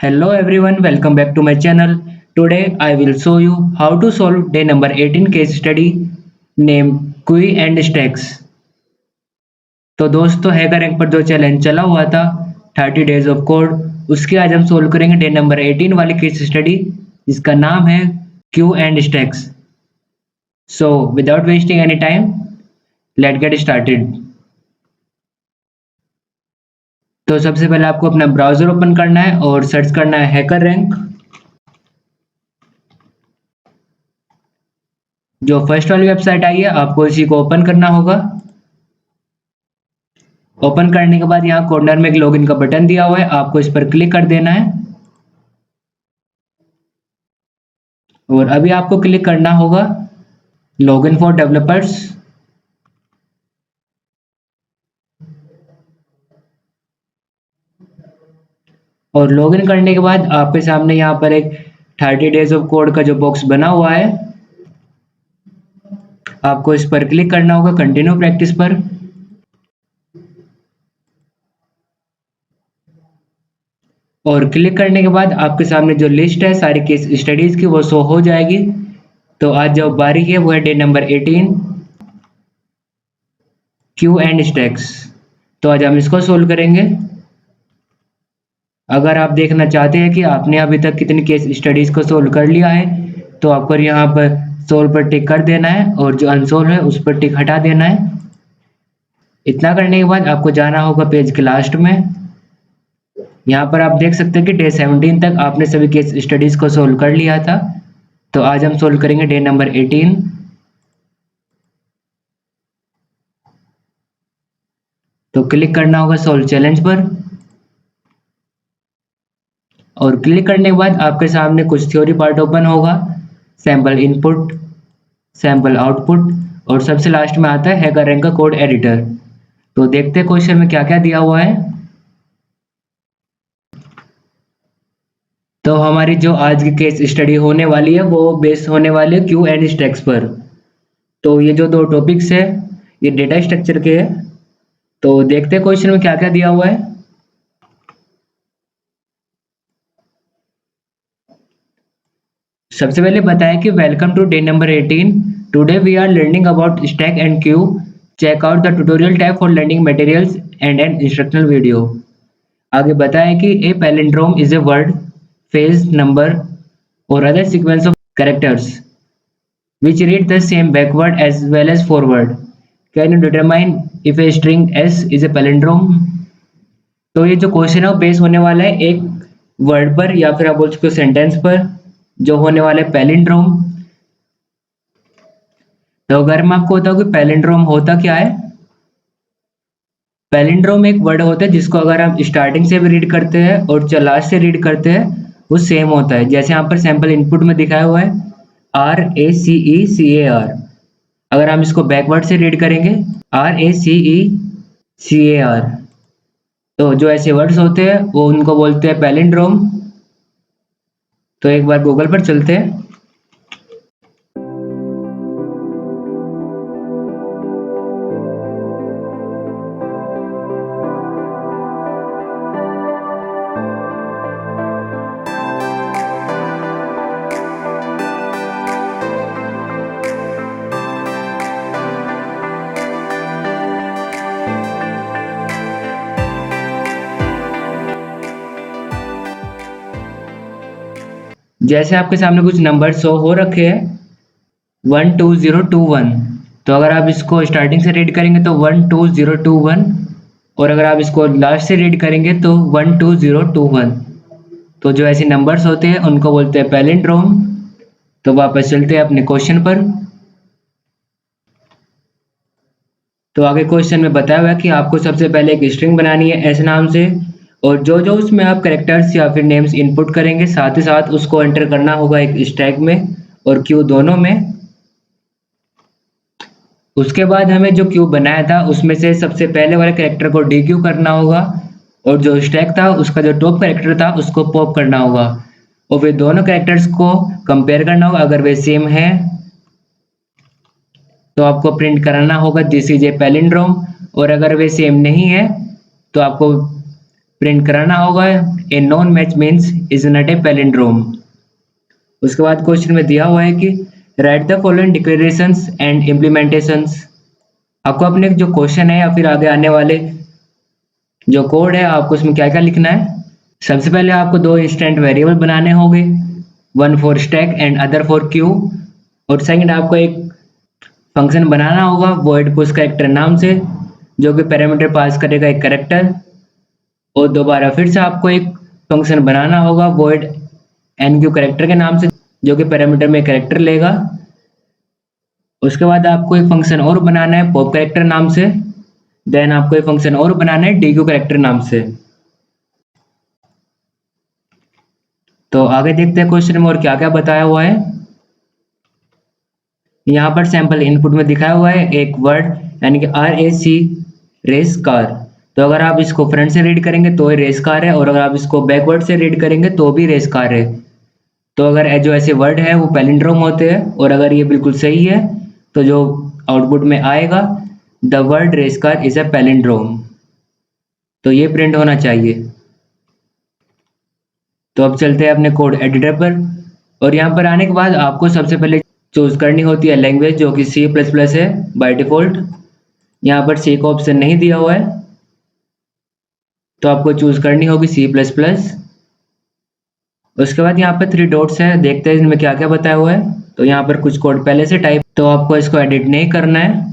Hello everyone, welcome back to my channel. Today I will show you how to solve day number 18 case study named Qui and Stacks. तो दोस्तों hacker rank पर जो challenge चला हुआ था 30 days of code उसके आज हम सोल्व करेंगे डे नंबर 18 वाली केस स्टडी जिसका नाम है Q and stacks. So without wasting any time let get started. तो सबसे पहले आपको अपना ब्राउजर ओपन करना है और सर्च करना है हैकर रैंक। जो फर्स्ट वाली वेबसाइट आई है आपको इसी को ओपन करना होगा। ओपन करने के बाद यहाँ कॉर्नर में एक लॉगिन का बटन दिया हुआ है, आपको इस पर क्लिक कर देना है और अभी आपको क्लिक करना होगा लॉगिन फॉर डेवलपर्स। और लॉगिन करने के बाद आपके सामने यहाँ पर एक 30 डेज ऑफ कोड का जो बॉक्स बना हुआ है आपको इस पर क्लिक करना होगा कंटिन्यू प्रैक्टिस पर। और क्लिक करने के बाद आपके सामने जो लिस्ट है सारी केस स्टडीज की वो शो हो जाएगी। तो आज जो बारी है वो है day number 18 Q and stacks. तो आज हम इसको सोल्व करेंगे। अगर आप देखना चाहते हैं कि आपने अभी तक कितनी केस स्टडीज को सोल्व कर लिया है तो आपको यहाँ पर सोल्व पर टिक कर देना है और जो अनसोल्व है उस पर टिक हटा देना है। इतना करने के बाद आपको जाना होगा पेज के लास्ट में। यहाँ पर आप देख सकते हैं कि डे 17 तक आपने सभी केस स्टडीज को सोल्व कर लिया था। तो आज हम सोल्व करेंगे डे नंबर 18। तो क्लिक करना होगा सोल्व चैलेंज पर और क्लिक करने के बाद आपके सामने कुछ थ्योरी पार्ट ओपन होगा, सैंपल इनपुट, सैंपल आउटपुट और सबसे लास्ट में आता है हैकर रैंक का कोड एडिटर। तो देखते हैं क्वेश्चन में क्या क्या दिया हुआ है। तो हमारी जो आज की केस स्टडी होने वाली है वो बेस्ड होने वाली है क्यू एंड स्टैक्स पर। तो ये जो दो टॉपिक्स है ये डेटा स्ट्रक्चर के हैं। तो देखते हैं क्वेश्चन में क्या क्या दिया हुआ है। सबसे पहले बताया कि welcome to day number 18। Today we are learning about stack and queue. Check out the tutorial tab for learning materials and an instructional video. आगे बताया कि a palindrome is a word, phase, number or other sequence of characters which read the same backward as well as forward. Can you determine if a string s is a palindrome? तो ये जो question है वो base होने वाला है एक word पर या फिर आप बोल सकते हो सेंटेंस पर जो होने वाला है पैलिंड्रोम। तो अगर मैं आपको बताऊं कि पैलिंड्रोम होता क्या है। पैलिंड्रोम एक वर्ड होता है जिसको अगर हम स्टार्टिंग से भी रीड करते हैं और जो लास्ट से रीड करते हैं वो सेम होता है। जैसे यहाँ पर सैंपल इनपुट में दिखाया हुआ है RACECAR। अगर हम इसको बैकवर्ड से रीड करेंगे RACECAR तो जो ऐसे वर्ड्स होते हैं वो उनको बोलते हैं पैलिंड्रोम। तो एक बार गूगल पर चलते हैं। जैसे आपके सामने कुछ नंबर शो हो रखे हैं 12021। तो अगर आप इसको स्टार्टिंग से रीड करेंगे तो 12021 और अगर आप इसको लास्ट से रीड करेंगे तो 12021। तो जो ऐसे नंबर्स होते हैं उनको बोलते हैं पैलिंड्रोम। तो वापस चलते हैं अपने क्वेश्चन पर। तो आगे क्वेश्चन में बताया हुआ है कि आपको सबसे पहले एक स्ट्रिंग बनानी है ऐसे नाम से और जो जो उसमें आप कैरेक्टर्स या फिर नेम्स इनपुट करेंगे साथ ही साथ उसको एंटर करना होगा एक स्टैक में और क्यू दोनों में। उसके बाद हमें जो क्यू बनाया था उसमें से सबसे पहले वाले कैरेक्टर को डीक्यू करना होगा और जो स्टैक था उसका जो टॉप कैरेक्टर था उसको पॉप करना होगा और फिर दोनों कैरेक्टर्स को कंपेयर करना होगा। अगर वे सेम है तो आपको प्रिंट कराना होगा दिस इज ए पैलिंड्रोम और अगर वे सेम नहीं है तो आपको प्रिंट कराना होगा। A non match means is not a palindrome. उसके बाद क्वेश्चन में दिया हुआ है कि right the following declarations and implementations. आपको अपने जो क्वेश्चन है या फिर आगे आने वाले जो कोड है आपको उसमें क्या क्या लिखना है। सबसे पहले आपको दो इंस्टेंट वेरिएबल बनाने होंगे, one for stack and other for Q. और सेकंड आपको एक फंक्शन बनाना होगा वॉइड पुश कैरेक्टर नाम से, जो कि पैरामीटर पास करेगा एक कैरेक्टर। और दोबारा फिर से आपको एक फंक्शन बनाना होगा वॉइड एन क्यू कैरेक्टर के नाम से, जो कि पैरामीटर में कैरेक्टर लेगा। उसके बाद आपको एक फंक्शन और बनाना है पॉप कैरेक्टर नाम से। देन आपको एक फंक्शन और बनाना है डी क्यू कैरेक्टर नाम से। तो आगे देखते हैं क्वेश्चन में और क्या क्या बताया हुआ है। यहाँ पर सैंपल इनपुट में दिखाया हुआ है एक वर्ड, यानी कि RAC, रेस कार। तो अगर आप इसको फ्रंट से रीड करेंगे तो ये रेस कार है, और अगर आप इसको बैकवर्ड से रीड करेंगे तो भी रेस कार है। तो अगर जो ऐसे वर्ड है वो पैलिंड्रोम होते हैं, और अगर ये बिल्कुल सही है तो जो आउटपुट में आएगा the word race car is a palindrome, तो ये प्रिंट होना चाहिए। तो अब चलते हैं अपने कोड एडिटर पर, और यहाँ पर आने के बाद आपको सबसे पहले चूज करनी होती है लैंग्वेज, जो कि C++ है बाय डिफॉल्ट। यहाँ पर C का ऑप्शन नहीं दिया हुआ है, तो आपको चूज करनी होगी C++। उसके बाद यहाँ पर 3 डॉट्स है, देखते हैं इनमें क्या क्या बताया हुआ है। तो यहाँ पर कुछ कोड पहले से टाइप, तो आपको इसको एडिट नहीं करना है।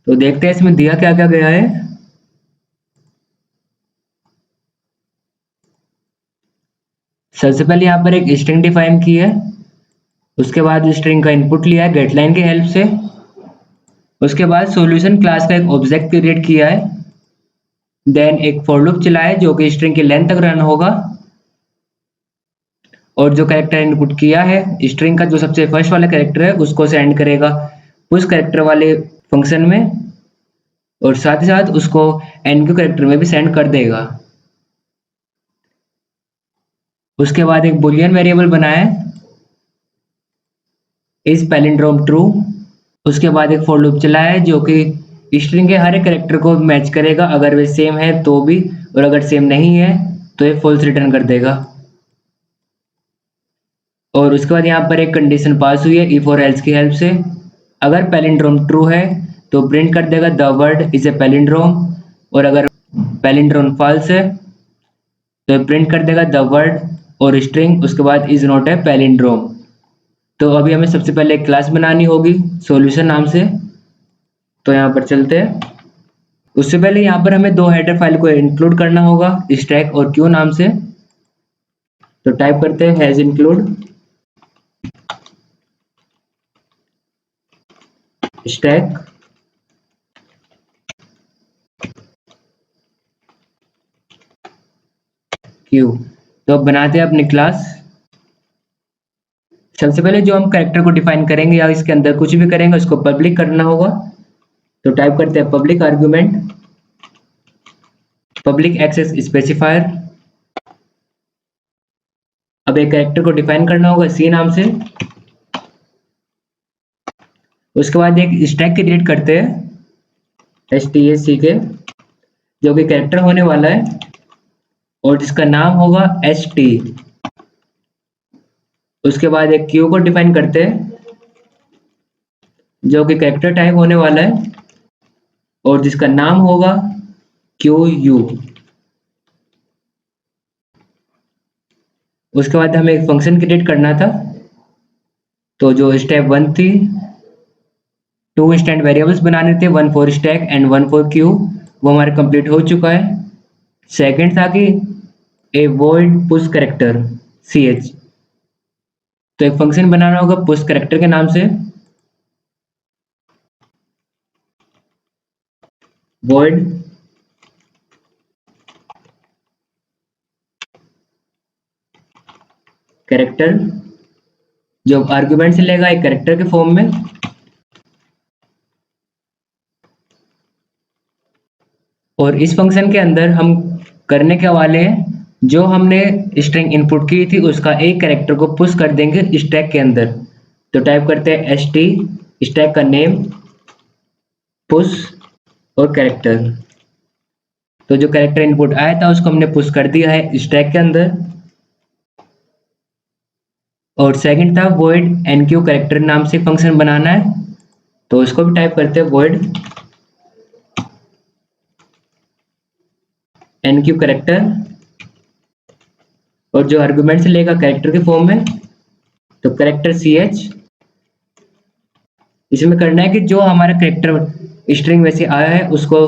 तो देखते हैं इसमें दिया क्या क्या गया है। सबसे पहले यहाँ पर एक स्ट्रिंग डिफाइन की है, उसके बाद स्ट्रिंग का इनपुट लिया है गेटलाइन की हेल्प से। उसके बाद सॉल्यूशन क्लास का एक ऑब्जेक्ट क्रिएट किया है। देन एक फॉर लूप चलाया है जो कि स्ट्रिंग की लेंथ तक रन होगा, और जो कैरेक्टर इनपुट किया है स्ट्रिंग का जो सबसे फर्स्ट वाला कैरेक्टर है उसको सेंड करेगा उस कैरेक्टर वाले फंक्शन में, और साथ ही साथ उसको एनक्यू कैरेक्टर में भी सेंड कर देगा। उसके बाद एक बुलियन वेरिएबल बनाया है इज पैलिंड्रोम ट्रू। उसके बाद एक फॉर लूप चलाया है जो कि स्ट्रिंग के हर एक कैरेक्टर को मैच करेगा, अगर वे सेम है तो भी, और अगर सेम नहीं है तो ये फॉल्स रिटर्न कर देगा। और उसके बाद यहाँ पर एक कंडीशन पास हुई है इफ और एल्स की हेल्प से। अगर पैलिंड्रोम ट्रू है तो प्रिंट कर देगा the word is a palindrome, और अगर पैलिंड्रोम फॉल्स है तो प्रिंट कर देगा द वर्ड और स्ट्रिंग उसके बाद इज नॉट ए पैलिंड्रोम। तो अभी हमें सबसे पहले एक क्लास बनानी होगी सॉल्यूशन नाम से, तो यहाँ पर चलते हैं। उससे पहले यहाँ पर हमें दो हेडर फाइल को इंक्लूड करना होगा स्टैक और क्यू नाम से। तो टाइप करते हैं हैज इंक्लूड स्टैक क्यू। तो अब बनाते हैं अपनी क्लास। सबसे पहले जो हम कैरेक्टर को डिफाइन करेंगे या इसके अंदर कुछ भी करेंगे उसको पब्लिक करना होगा। तो टाइप करते हैं public argument public access specifier. अब एक कैरेक्टर को डिफाइन करना होगा सी नाम से। उसके बाद एक स्टैक क्रिएट करते हैं STAC के, जो कि कैरेक्टर होने वाला है और जिसका नाम होगा ST। उसके बाद एक क्यू को डिफाइन करते हैं जो कि कैरेक्टर टाइप होने वाला है और जिसका नाम होगा QU। उसके बाद हमें एक फंक्शन क्रिएट करना था, तो जो स्टेप 1 थी 2 इंस्टेंट वेरिएबल्स बनाने थे, 1 for stack and 1 for Q, वो हमारा कंप्लीट हो चुका है। सेकंड था कि ए वॉइड पुश कैरेक्टर CH, तो एक फंक्शन बनाना होगा पुश कैरेक्टर के नाम से, वॉइड कैरेक्टर, जो आर्गुमेंट से लेगा एक कैरेक्टर के फॉर्म में। और इस फंक्शन के अंदर हम करने के वाले हैं जो हमने स्ट्रिंग इनपुट की थी उसका एक कैरेक्टर को पुश कर देंगे स्टैक के अंदर। तो टाइप करते हैं ST स्टैक का नेम पुश और कैरेक्टर। तो जो कैरेक्टर इनपुट आया था उसको हमने पुश कर दिया है स्टैक के अंदर। और सेकंड था void enqueue कैरेक्टर नाम से फंक्शन बनाना है, तो उसको भी टाइप करते हैं void enqueue कैरेक्टर, और जो आर्गुमेंट्स लेगा कैरेक्टर के फॉर्म में, तो कैरेक्टर ch। इसमें करना है कि जो हमारा कैरेक्टर स्ट्रिंग में से आया है उसको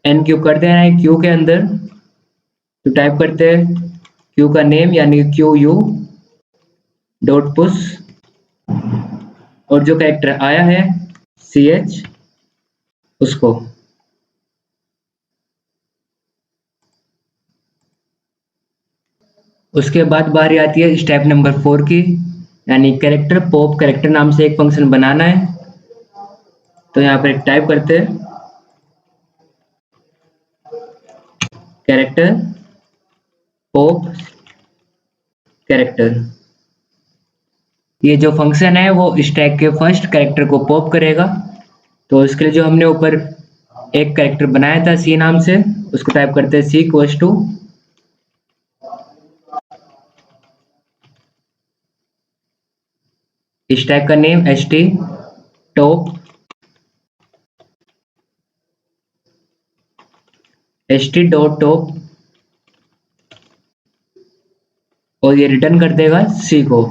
एनक्यू कर देना है क्यू के अंदर। तो टाइप करते हैं क्यू का नेम यानी क्यू यू डॉट पुश, और जो कैरेक्टर आया है ch उसको। उसके बाद बारी आती है स्टेप नंबर 4 की, यानी कैरेक्टर पॉप कैरेक्टर नाम से एक फंक्शन बनाना है। तो यहाँ पर टाइप करते हैं कैरेक्टर पॉप कैरेक्टर। ये जो फंक्शन है वो स्टैक के फर्स्ट कैरेक्टर को पॉप करेगा। तो इसके लिए जो हमने ऊपर एक कैरेक्टर बनाया था सी नाम से, उसको टाइप करते हैं सी इक्वल्स टू स्टैक का name ht top ht dot top, और ये रिटर्न कर देगा सी को।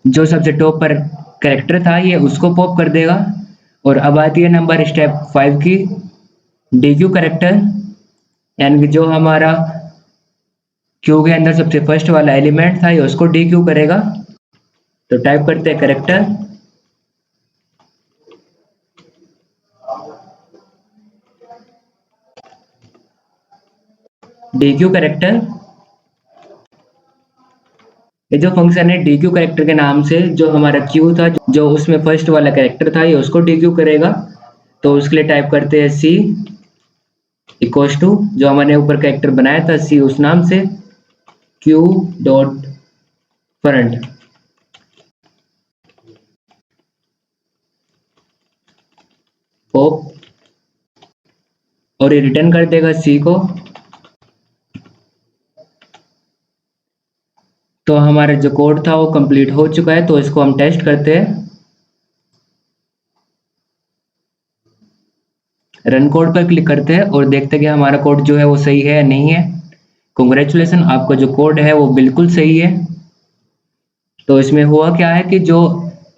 जो सबसे टॉप पर कैरेक्टर था ये उसको पॉप कर देगा। और अब आती है नंबर स्टेप 5 की, डीक्यू कैरेक्टर, यानी कि जो हमारा क्यू के अंदर सबसे फर्स्ट वाला एलिमेंट था ये उसको डीक्यू करेगा। तो टाइप करते हैं कैरेक्टर डीक्यू कैरेक्टर। ये जो फंक्शन है डीक्यू कैरेक्टर के नाम से जो हमारा क्यू था, जो उसमें फर्स्ट वाला कैरेक्टर था, ये उसको डीक्यू करेगा। तो उसके लिए टाइप करते हैं सी इक्वल्स टू जो हमने ऊपर कैरेक्टर बनाया था सी उस नाम से क्यू डॉट फ्रंट, पॉप, और ये रिटर्न कर देगा सी को। तो हमारा जो कोड था वो कंप्लीट हो चुका है, तो इसको हम टेस्ट करते हैं। रन कोड पर क्लिक करते हैं और देखते हैं कि हमारा कोड जो है वो सही है या नहीं है। कॉन्ग्रेचुलेसन, आपका जो कोड है वो बिल्कुल सही है। तो इसमें हुआ क्या है कि जो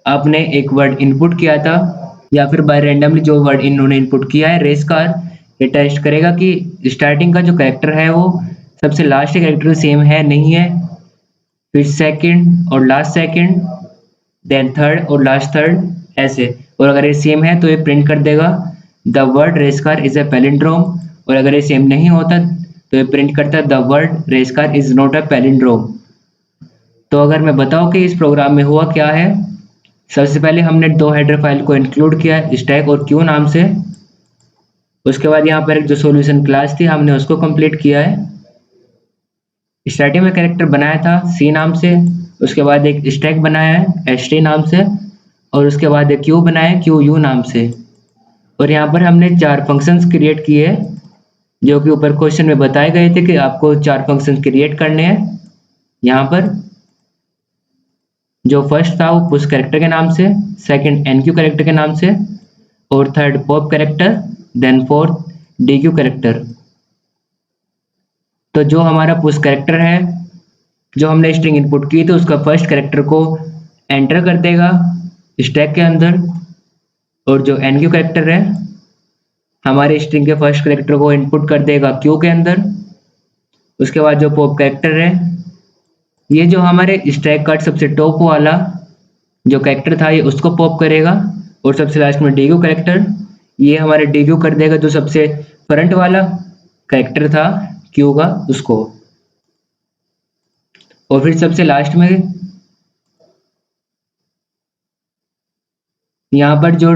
आपने एक वर्ड इनपुट किया था या फिर बाय रैंडमली जो वर्ड इन्होंने इनपुट किया है रेस कार, ये टेस्ट करेगा कि स्टार्टिंग का जो कैरेक्टर है वो सबसे लास्ट कैरेक्टर सेम है नहीं है, फिर सेकंड और लास्ट सेकंड, देन थर्ड और लास्ट थर्ड, ऐसे। और अगर ये सेम है तो ये प्रिंट कर देगा the word race car is a palindrome, और अगर ये सेम नहीं होता तो ये प्रिंट करता है the word race car is not a palindrome. तो अगर मैं बताऊं कि इस प्रोग्राम में हुआ क्या है, सबसे पहले हमने दो हेडर फाइल को इंक्लूड किया स्टैक और क्यू नाम से। उसके बाद यहाँ पर एक जो सॉल्यूशन क्लास थी हमने उसको कंप्लीट किया है। स्टार्टिंग में कैरेक्टर बनाया था सी नाम से, उसके बाद एक स्टैक बनाया है ht नाम से, और उसके बाद एक क्यू बनाया है क्यू यू नाम से। और यहाँ पर हमने 4 फंक्शंस क्रिएट किए जो कि ऊपर क्वेश्चन में बताए गए थे कि आपको 4 फंक्शंस क्रिएट करने हैं। यहाँ पर जो फर्स्ट था वो पुश कैरेक्टर के नाम से, सेकंड एनक्यू कैरेक्टर के नाम से, और third pop character, then fourth dequeue character. तो जो हमारा पुश कैरेक्टर है, जो हमने स्ट्रिंग इनपुट की तो उसका फर्स्ट कैरेक्टर को एंटर कर देगा स्टैक के अंदर, और जो एनक्यू कैरेक्टर है हमारे स्ट्रिंग के फर्स्ट कैरेक्टर को इनपुट कर देगा क्यू के अंदर। उसके बाद जो पॉप कैरेक्टर है, ये जो हमारे स्टैक का सबसे टॉप वाला जो कैरेक्टर था ये उसको पॉप करेगा, और सबसे लास्ट में डीक्यू कैरेक्टर, ये हमारे डीक्यू कर देगा जो सबसे फ्रंट वाला कैरेक्टर था क्यू का उसको। और फिर सबसे लास्ट में यहाँ पर जो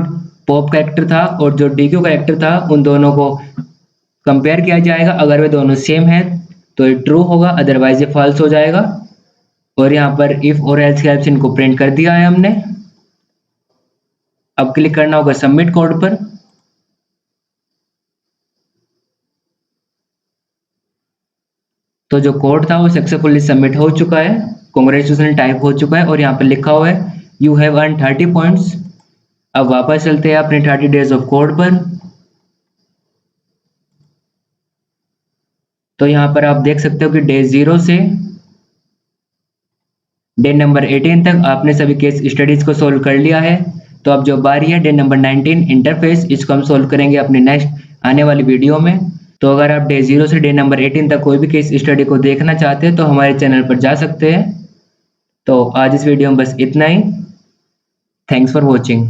पॉप कैरेक्टर था और जो डीक्यू कैरेक्टर था उन दोनों को कंपेयर किया जाएगा। अगर वे दोनों सेम है तो ये ट्रू होगा, अदरवाइज ये फॉल्स हो जाएगा। और यहाँ पर इफ और एल्स के हेल्प से इनको प्रिंट कर दिया है हमने। अब क्लिक करना होगा सबमिट कोड पर। तो जो कोड था वो सक्सेसफुली सबमिट हो चुका है, कांग्रेचुलेशन टाइप हो चुका है और यहाँ पर लिखा हुआ है यू हैव अर्न 30 पॉइंट्स। अब वापस चलते हैं अपने 30 डेज ऑफ कोड पर। तो यहाँ पर आप देख सकते हो कि डे 0 से डे नंबर 18 तक आपने सभी केस स्टडीज को सोल्व कर लिया है। तो अब जो बारी है डे नंबर 19 इंटरफेस, इसको हम सोल्व करेंगे अपने नेक्स्ट आने वाली वीडियो में। तो अगर आप डे 0 से डे नंबर 18 तक कोई भी केस स्टडी को देखना चाहते हैं तो हमारे चैनल पर जा सकते हैं। तो आज इस वीडियो में बस इतना ही। Thanks for watching.